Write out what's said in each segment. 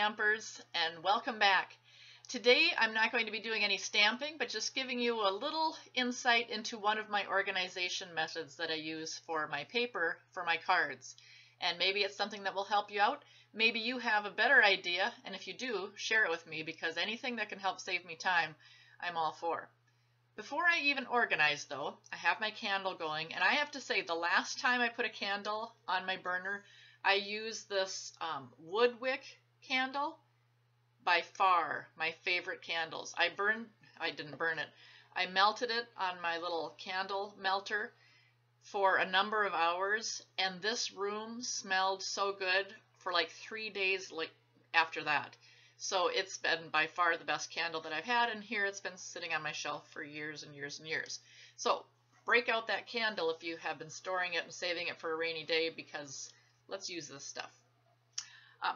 Stampers, and welcome back. Today I'm not going to be doing any stamping, but just giving you a little insight into one of my organization methods that I use for my paper for my cards. And maybe it's something that will help you out. Maybe you have a better idea, and if you do, share it with me, because anything that can help save me time, I'm all for. Before I even organize though, I have my candle going, and I have to say the last time I put a candle on my burner, I used this wood wick candle. By far my favorite candles. I didn't burn it. I melted it on my little candle melter for a number of hours, and this room smelled so good for like 3 days after that. So it's been by far the best candle that I've had, and here it's been sitting on my shelf for years and years and years. So break out that candle if you have been storing it and saving it for a rainy day, because let's use this stuff.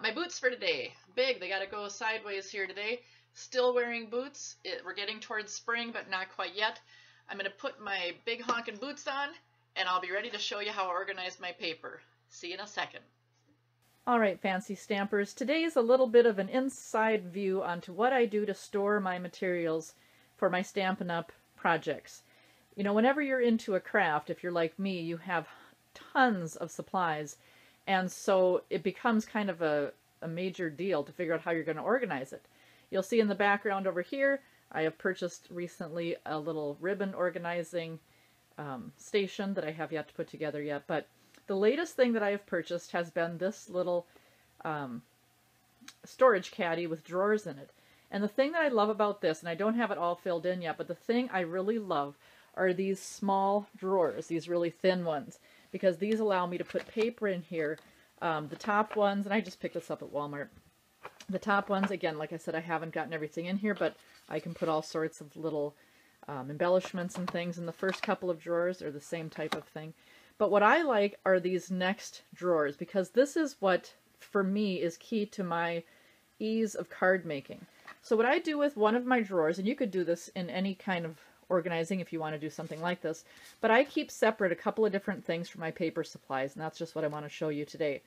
My boots for today, big, they gotta go sideways here today. Still wearing boots. We're getting towards spring, but not quite yet. I'm gonna put my big honkin' boots on, and I'll be ready to show you how I organize my paper. See you in a second. Alright, fancy stampers, today is a little bit of an inside view onto what I do to store my materials for my Stampin' Up! Projects. You know, whenever you're into a craft, if you're like me, you have tons of supplies. And so it becomes kind of a major deal to figure out how you're going to organize it. You'll see in the background over here, I have purchased recently a little ribbon organizing station that I have yet to put together yet. But the latest thing that I have purchased has been this little storage caddy with drawers in it. And the thing that I love about this, and I don't have it all filled in yet, but the thing I really love are these small drawers, these really thin ones, because these allow me to put paper in here. The top ones, and I just picked this up at Walmart. The top ones, again, like I said, I haven't gotten everything in here, but I can put all sorts of little embellishments and things in the first couple of drawers. Are the same type of thing. But what I like are these next drawers, because this is what, for me, is key to my ease of card making. So what I do with one of my drawers, and you could do this in any kind of organizing if you want to do something like this, but I keep separate a couple of different things for my paper supplies, and that's just what I want to show you today.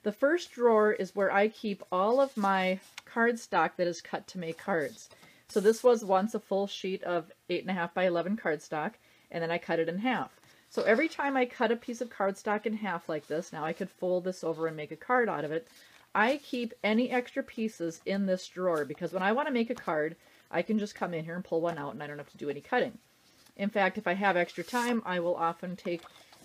The first drawer is where I keep all of my cardstock that is cut to make cards. So this was once a full sheet of 8.5 by 11 cardstock, and then I cut it in half. So every time I cut a piece of cardstock in half like this, now I could fold this over and make a card out of it, I keep any extra pieces in this drawer, because when I want to make a card, I can just come in here and pull one out and I don't have to do any cutting. In fact, if I have extra time, I will often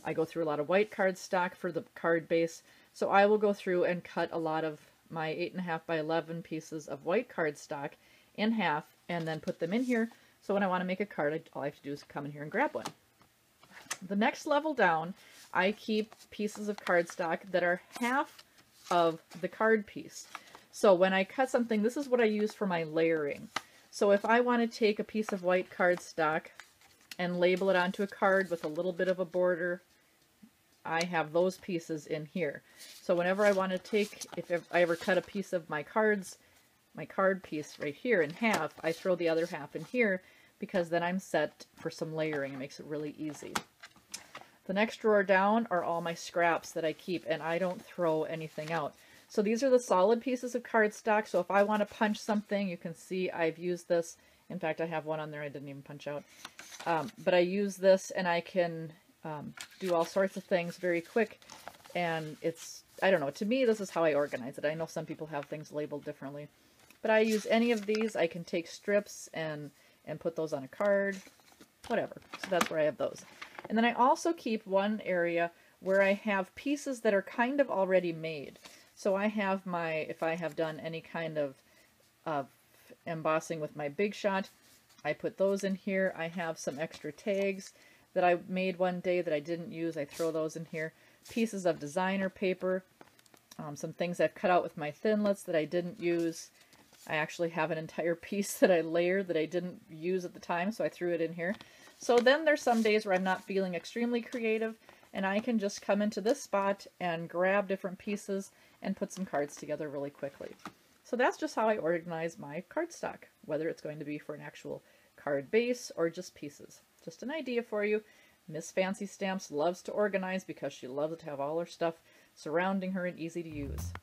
I go through a lot of white cardstock for the card base, so I will go through and cut a lot of my 8.5 by 11 pieces of white cardstock in half and then put them in here, so when I want to make a card, all I have to do is come in here and grab one. The next level down, I keep pieces of cardstock that are half of the card piece. So when I cut something, this is what I use for my layering. So if I want to take a piece of white cardstock and label it onto a card with a little bit of a border, I have those pieces in here. So whenever I want to take, if I ever cut a piece of my card piece right here in half, I throw the other half in here, because then I'm set for some layering. It makes it really easy. The next drawer down are all my scraps that I keep, and I don't throw anything out. So these are the solid pieces of cardstock. So if I want to punch something, you can see I've used this. In fact, I have one on there I didn't even punch out. But I use this, and I can do all sorts of things very quick. And it's, I don't know, to me, this is how I organize it. I know some people have things labeled differently. But I use any of these. I can take strips and put those on a card, whatever. So that's where I have those. And then I also keep one area where I have pieces that are kind of already made. So I have if I have done any kind of embossing with my Big Shot, I put those in here. I have some extra tags that I made one day that I didn't use. I throw those in here. Pieces of designer paper, some things I've cut out with my Thinlits that I didn't use. I actually have an entire piece that I layered that I didn't use at the time, so I threw it in here. So then there's some days where I'm not feeling extremely creative, and I can just come into this spot and grab different pieces and put some cards together really quickly. So that's just how I organize my cardstock, whether it's going to be for an actual card base or just pieces. Just an idea for you. Miss Fancy Stamps loves to organize because she loves to have all her stuff surrounding her and easy to use.